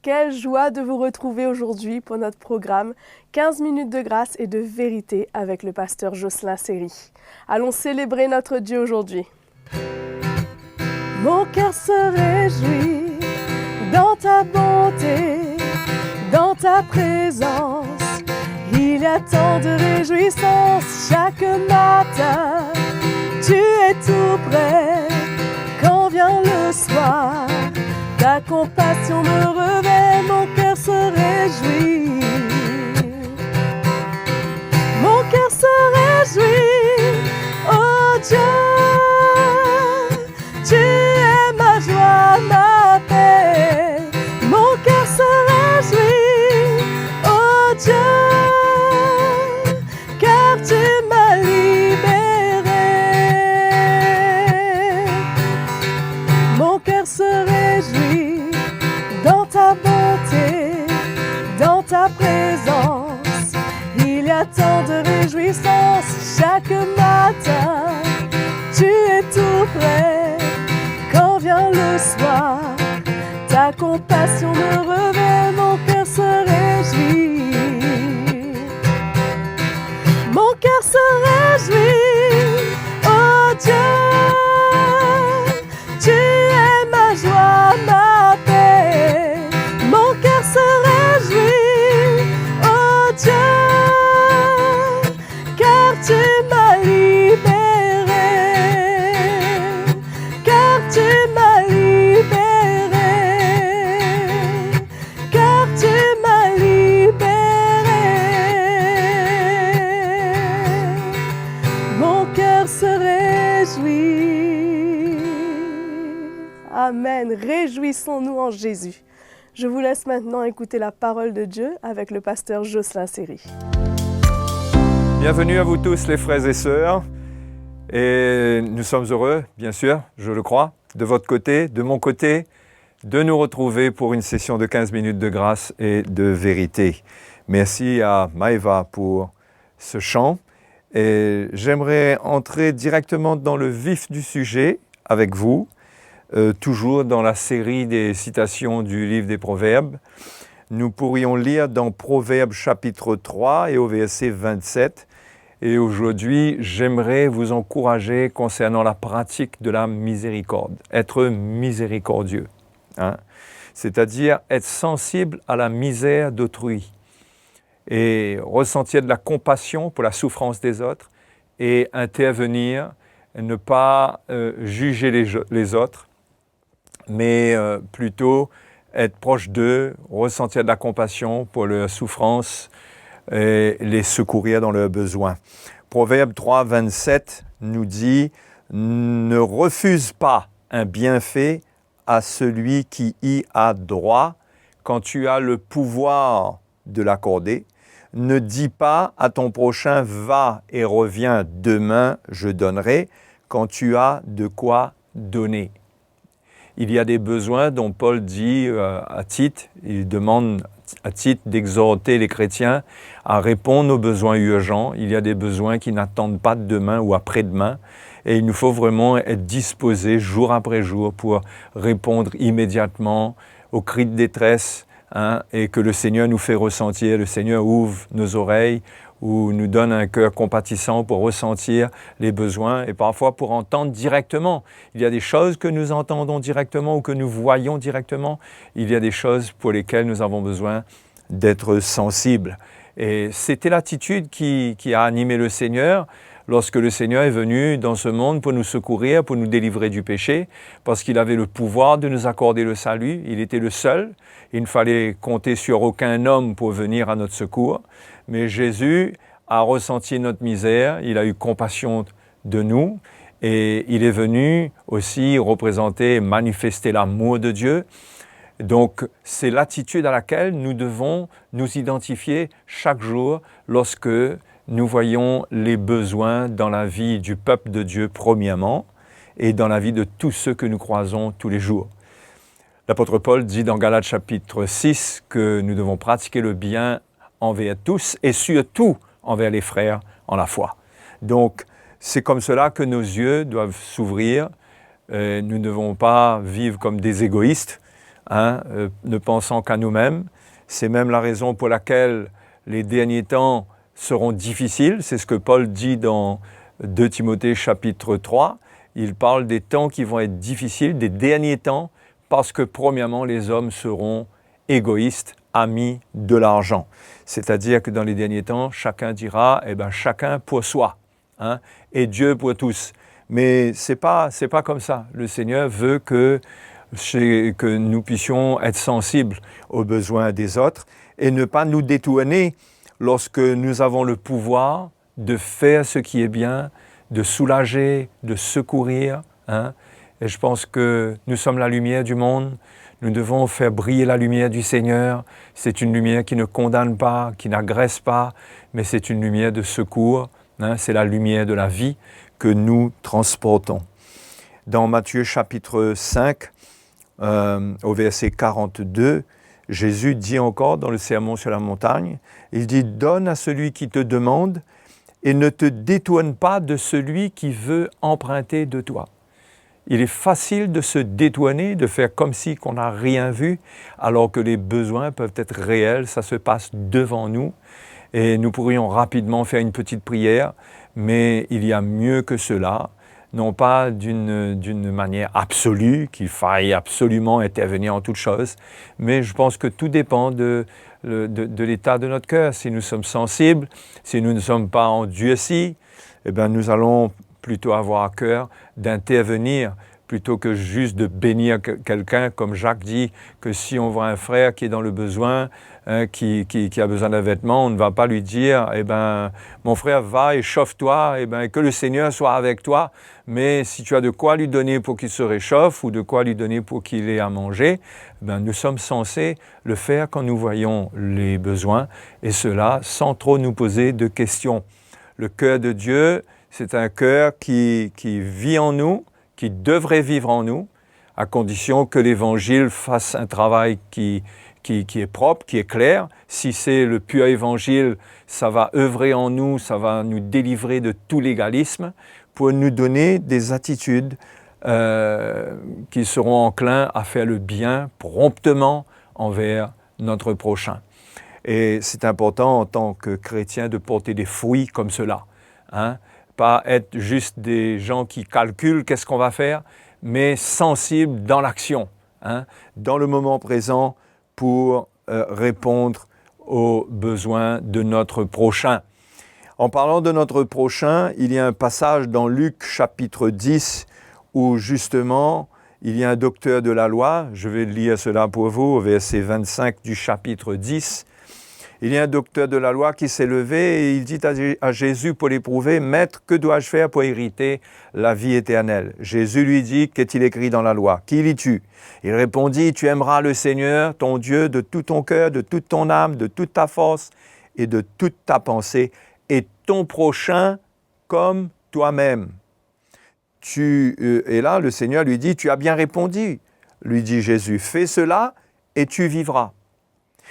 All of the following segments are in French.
Quelle joie de vous retrouver aujourd'hui pour notre programme 15 minutes de grâce et de vérité avec le pasteur Jocelyn Seri. Allons célébrer notre Dieu aujourd'hui. Mon cœur se réjouit dans ta bonté, dans ta présence. Il y a tant de réjouissance chaque matin. Tu es tout près quand vient le soir. Ta compassion me révèle, mon cœur se réjouit. Mon cœur se réjouit, oh Dieu. Tu es ma joie, ma paix. Mon cœur se réjouit, oh Dieu. Car tu m'as libéré. Mon cœur se réjouit dans ta bonté, dans ta présence. Il y a tant de réjouissance chaque matin. Tu es tout près quand vient le soir. Ta compassion me révèle, mon cœur se réjouit. Mon cœur se réjouit, oh Dieu. Tu es ma joie, ma paix. Mon cœur se réjouit, oh Dieu. Car tu m'as libéré. Car tu m'as libéré. Car tu m'as libéré. Mon cœur se réjouit. Amen. Réjouissons-nous en Jésus. Je vous laisse maintenant écouter la parole de Dieu avec le pasteur Jocelyn Seri. Bienvenue à vous tous les frères et sœurs. Et nous sommes heureux, bien sûr, je le crois, de votre côté, de mon côté, de nous retrouver pour une session de 15 minutes de grâce et de vérité. Merci à Maëva pour ce chant. Et j'aimerais entrer directement dans le vif du sujet avec vous, toujours dans la série des citations du livre des Proverbes. Nous pourrions lire dans Proverbes chapitre 3 et au verset 27. Et aujourd'hui, j'aimerais vous encourager concernant la pratique de la miséricorde, être miséricordieux, c'est-à-dire être sensible à la misère d'autrui et ressentir de la compassion pour la souffrance des autres et intervenir, ne pas juger les autres, mais plutôt être proche d'eux, ressentir de la compassion pour leur souffrance et les secourir dans leurs besoins. Proverbe 3, 27 nous dit « Ne refuse pas un bienfait à celui qui y a droit quand tu as le pouvoir de l'accorder. Ne dis pas à ton prochain « Va et reviens demain, je donnerai » quand tu as de quoi donner. » Il y a des besoins dont Paul dit à Tite, il demande à Tite d'exhorter les chrétiens à répondre aux besoins urgents. Il y a des besoins qui n'attendent pas de demain ou après-demain. Et il nous faut vraiment être disposés jour après jour pour répondre immédiatement aux cris de détresse et que le Seigneur nous fait ressentir. Le Seigneur ouvre nos oreilles ou nous donne un cœur compatissant pour ressentir les besoins et parfois pour entendre directement. Il y a des choses que nous entendons directement ou que nous voyons directement. Il y a des choses pour lesquelles nous avons besoin d'être sensibles. Et c'était l'attitude qui a animé le Seigneur lorsque le Seigneur est venu dans ce monde pour nous secourir, pour nous délivrer du péché, parce qu'il avait le pouvoir de nous accorder le salut. Il était le seul. Il ne fallait compter sur aucun homme pour venir à notre secours. Mais Jésus a ressenti notre misère, il a eu compassion de nous et il est venu aussi représenter et manifester l'amour de Dieu. Donc, c'est l'attitude à laquelle nous devons nous identifier chaque jour lorsque nous voyons les besoins dans la vie du peuple de Dieu premièrement et dans la vie de tous ceux que nous croisons tous les jours. L'apôtre Paul dit dans Galates chapitre 6 que nous devons pratiquer le bien envers tous et surtout envers les frères en la foi. Donc, c'est comme cela que nos yeux doivent s'ouvrir. Nous ne devons pas vivre comme des égoïstes ne pensant qu'à nous-mêmes. C'est même la raison pour laquelle les derniers temps seront difficiles. C'est ce que Paul dit dans 2 Timothée chapitre 3. Il parle des temps qui vont être difficiles, des derniers temps, parce que premièrement, les hommes seront égoïstes, amis de l'argent. C'est-à-dire que dans les derniers temps, chacun dira, chacun pour soi, et Dieu pour tous. Mais c'est pas comme ça. Le Seigneur veut que nous puissions être sensibles aux besoins des autres et ne pas nous détourner lorsque nous avons le pouvoir de faire ce qui est bien, de soulager, de secourir. Et je pense que nous sommes la lumière du monde. Nous devons faire briller la lumière du Seigneur. C'est une lumière qui ne condamne pas, qui n'agresse pas, mais c'est une lumière de secours. C'est la lumière de la vie que nous transportons. Dans Matthieu chapitre 5, au verset 42, Jésus dit encore dans le Sermon sur la montagne, il dit « Donne à celui qui te demande et ne te détourne pas de celui qui veut emprunter de toi. » Il est facile de se détourner, de faire comme si qu'on n'a rien vu, alors que les besoins peuvent être réels, ça se passe devant nous. Et nous pourrions rapidement faire une petite prière, mais il y a mieux que cela, non pas d'une manière absolue, qu'il faille absolument intervenir en toutes choses, mais je pense que tout dépend de l'état de notre cœur. Si nous sommes sensibles, si nous ne sommes pas endurcis, nous allons plutôt avoir à cœur d'intervenir plutôt que juste de bénir quelqu'un, comme Jacques dit, que si on voit un frère qui est dans le besoin, qui a besoin d'un vêtement, on ne va pas lui dire « mon frère, va et chauffe-toi, que le Seigneur soit avec toi ». Mais si tu as de quoi lui donner pour qu'il se réchauffe ou de quoi lui donner pour qu'il ait à manger, nous sommes censés le faire quand nous voyons les besoins, et cela sans trop nous poser de questions. Le cœur de Dieu, c'est un cœur qui vit en nous, qui devrait vivre en nous, à condition que l'Évangile fasse un travail qui est propre, qui est clair. Si c'est le pur Évangile, ça va œuvrer en nous, ça va nous délivrer de tout légalisme pour nous donner des attitudes qui seront enclins à faire le bien promptement envers notre prochain. Et c'est important en tant que chrétien de porter des fruits comme cela. Pas être juste des gens qui calculent qu'est-ce qu'on va faire, mais sensibles dans l'action, dans le moment présent pour répondre aux besoins de notre prochain. En parlant de notre prochain, il y a un passage dans Luc chapitre 10 où justement il y a un docteur de la loi, je vais lire cela pour vous au verset 25 du chapitre 10. Il y a un docteur de la loi qui s'est levé et il dit à Jésus pour l'éprouver, « Maître, que dois-je faire pour hériter la vie éternelle ?» Jésus lui dit, « Qu'est-il écrit dans la loi? Qui lis-tu » Il répondit, « Tu aimeras le Seigneur, ton Dieu, de tout ton cœur, de toute ton âme, de toute ta force et de toute ta pensée, et ton prochain comme toi-même. » Et là, le Seigneur lui dit, « Tu as bien répondu. » Lui dit Jésus, « Fais cela et tu vivras. »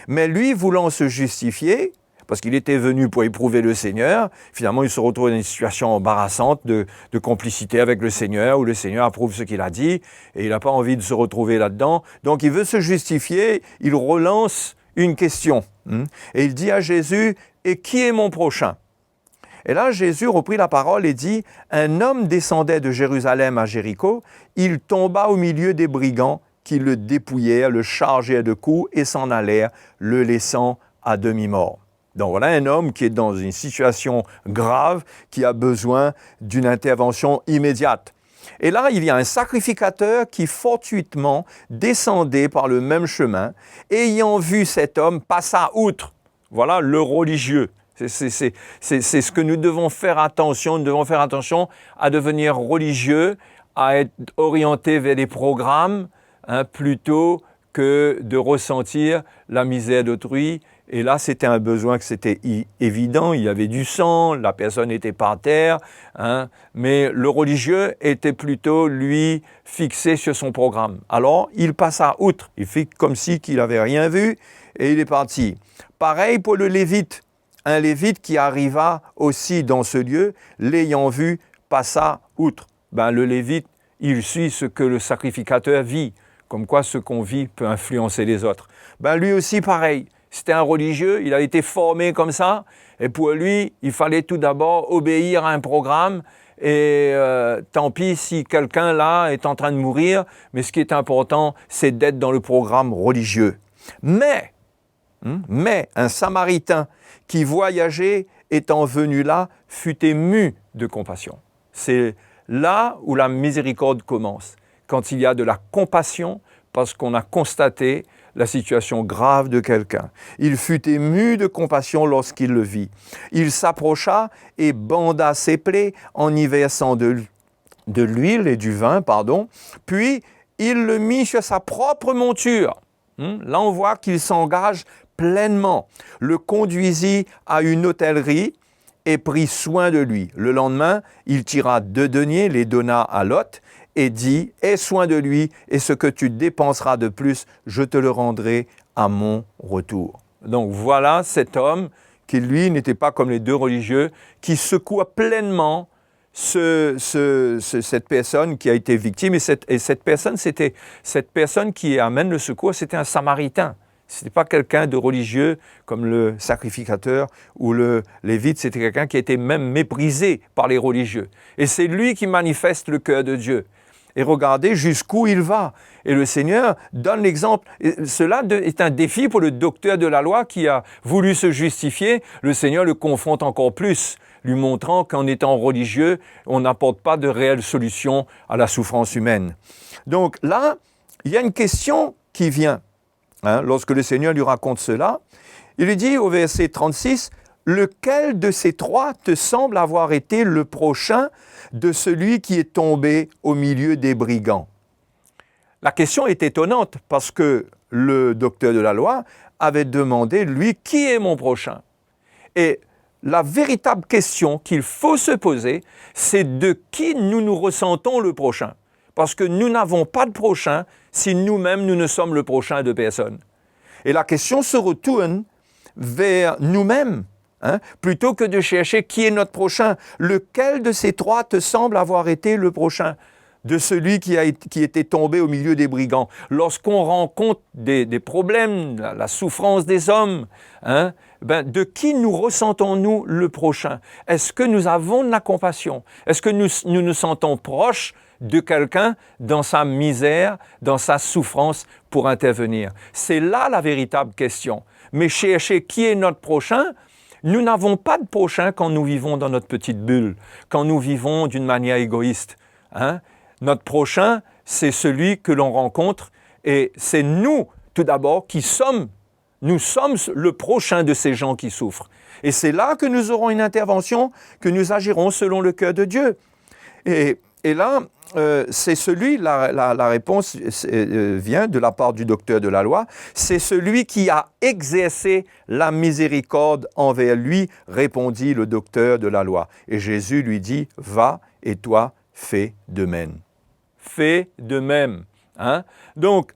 Mais lui, voulant se justifier, parce qu'il était venu pour éprouver le Seigneur, finalement il se retrouve dans une situation embarrassante de complicité avec le Seigneur, où le Seigneur approuve ce qu'il a dit, et il n'a pas envie de se retrouver là-dedans. Donc il veut se justifier, il relance une question. Et il dit à Jésus, « Et qui est mon prochain ?» Et là, Jésus reprit la parole et dit, « Un homme descendait de Jérusalem à Jéricho, il tomba au milieu des brigands, qui le dépouillèrent, le chargèrent de coups et s'en allèrent, le laissant à demi-mort. » Donc voilà un homme qui est dans une situation grave, qui a besoin d'une intervention immédiate. Et là, il y a un sacrificateur qui fortuitement descendait par le même chemin, ayant vu cet homme passa outre. Voilà le religieux. C'est ce que nous devons faire attention. Nous devons faire attention à devenir religieux, à être orientés vers des programmes, plutôt que de ressentir la misère d'autrui. Et là, c'était un besoin que c'était évident, il y avait du sang, la personne était par terre, mais le religieux était plutôt, lui, fixé sur son programme. Alors, il passa outre, il fait comme si qu'il n'avait rien vu, et il est parti. Pareil pour le Lévite, un Lévite qui arriva aussi dans ce lieu, l'ayant vu, passa outre. Le Lévite, il suit ce que le sacrificateur vit. comme quoi ce qu'on vit peut influencer les autres. Ben lui aussi pareil, c'était un religieux, il a été formé comme ça, et pour lui, il fallait tout d'abord obéir à un programme, et tant pis si quelqu'un là est en train de mourir, mais ce qui est important, c'est d'être dans le programme religieux. Mais un Samaritain qui voyageait, étant venu là, fut ému de compassion. C'est là où la miséricorde commence, quand il y a de la compassion, parce qu'on a constaté la situation grave de quelqu'un. Il fut ému de compassion lorsqu'il le vit. Il s'approcha et banda ses plaies en y versant de l'huile et du vin, puis il le mit sur sa propre monture. Là, on voit qu'il s'engage pleinement, le conduisit à une hôtellerie et prit soin de lui. Le lendemain, il tira 2 deniers, les donna à Lot et dit « Aie soin de lui, et ce que tu dépenseras de plus, je te le rendrai à mon retour. » Donc voilà cet homme qui, lui, n'était pas comme les 2 religieux, qui secoua pleinement cette personne qui a été victime. Et cette personne qui amène le secours, c'était un Samaritain. Ce n'était pas quelqu'un de religieux comme le sacrificateur ou le lévite, c'était quelqu'un qui était même méprisé par les religieux. Et c'est lui qui manifeste le cœur de Dieu. Et regardez jusqu'où il va. Et le Seigneur donne l'exemple. Et cela est un défi pour le docteur de la loi qui a voulu se justifier. Le Seigneur le confronte encore plus, lui montrant qu'en étant religieux, on n'apporte pas de réelle solution à la souffrance humaine. Donc là, il y a une question qui vient. Lorsque le Seigneur lui raconte cela, il lui dit au verset 36, « Lequel de ces 3 te semble avoir été le prochain de celui qui est tombé au milieu des brigands ?» La question est étonnante parce que le docteur de la loi avait demandé, lui, « Qui est mon prochain ?» Et la véritable question qu'il faut se poser, c'est de qui nous ressentons le prochain. Parce que nous n'avons pas de prochain si nous-mêmes, nous ne sommes le prochain de personne. Et la question se retourne vers nous-mêmes, plutôt que de chercher qui est notre prochain. Lequel de ces 3 te semble avoir été le prochain de celui qui était tombé au milieu des brigands? Lorsqu'on rencontre des problèmes, la souffrance des hommes, de qui nous ressentons-nous le prochain? Est-ce que nous avons de la compassion? Est-ce que nous nous sentons proches de quelqu'un dans sa misère, dans sa souffrance pour intervenir? C'est là la véritable question. Mais chercher qui est notre prochain, nous n'avons pas de prochain quand nous vivons dans notre petite bulle, quand nous vivons d'une manière égoïste. Notre prochain, c'est celui que l'on rencontre et c'est nous, tout d'abord, nous sommes le prochain de ces gens qui souffrent. Et c'est là que nous aurons une intervention, que nous agirons selon le cœur de Dieu. Et là, c'est la réponse vient de la part du docteur de la loi, c'est celui qui a exercé la miséricorde envers lui, répondit le docteur de la loi. Et Jésus lui dit, va et toi, fais de même. Fais de même. Donc,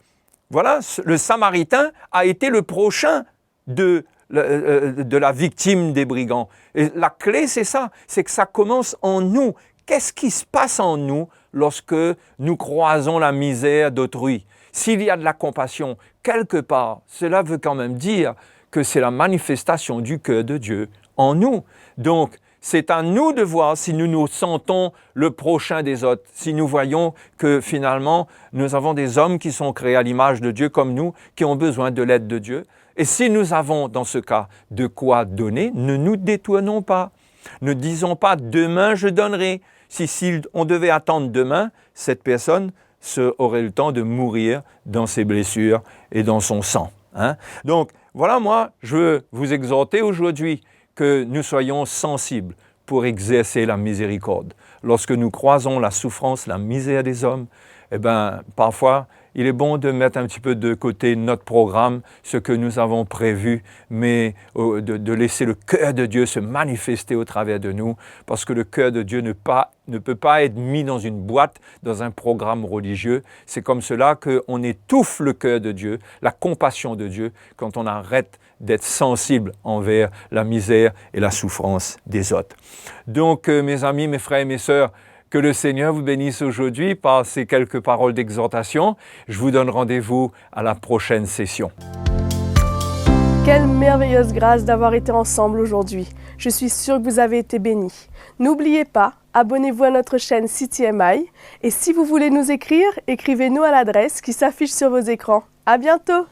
voilà, le Samaritain a été le prochain de la victime des brigands. Et la clé, c'est ça, c'est que ça commence en nous. Qu'est-ce qui se passe en nous lorsque nous croisons la misère d'autrui? S'il y a de la compassion quelque part, cela veut quand même dire que c'est la manifestation du cœur de Dieu en nous. Donc, c'est à nous de voir si nous nous sentons le prochain des autres, si nous voyons que finalement, nous avons des hommes qui sont créés à l'image de Dieu comme nous, qui ont besoin de l'aide de Dieu. Et si nous avons, dans ce cas, de quoi donner, ne nous détournons pas. Ne disons pas « demain je donnerai ». Si on devait attendre demain, cette personne aurait le temps de mourir dans ses blessures et dans son sang. Donc, voilà, moi, je veux vous exhorter aujourd'hui que nous soyons sensibles pour exercer la miséricorde. Lorsque nous croisons la souffrance, la misère des hommes, parfois, il est bon de mettre un petit peu de côté notre programme, ce que nous avons prévu, mais de laisser le cœur de Dieu se manifester au travers de nous, parce que le cœur de Dieu ne peut pas être mis dans une boîte, dans un programme religieux. C'est comme cela qu'on étouffe le cœur de Dieu, la compassion de Dieu, quand on arrête d'être sensible envers la misère et la souffrance des autres. Donc, mes amis, mes frères et mes sœurs, Que le Seigneur vous bénisse aujourd'hui par ces quelques paroles d'exhortation. Je vous donne rendez-vous à la prochaine session. Quelle merveilleuse grâce d'avoir été ensemble aujourd'hui. Je suis sûre que vous avez été bénis. N'oubliez pas, abonnez-vous à notre chaîne CTMI et si vous voulez nous écrire, écrivez-nous à l'adresse qui s'affiche sur vos écrans. À bientôt!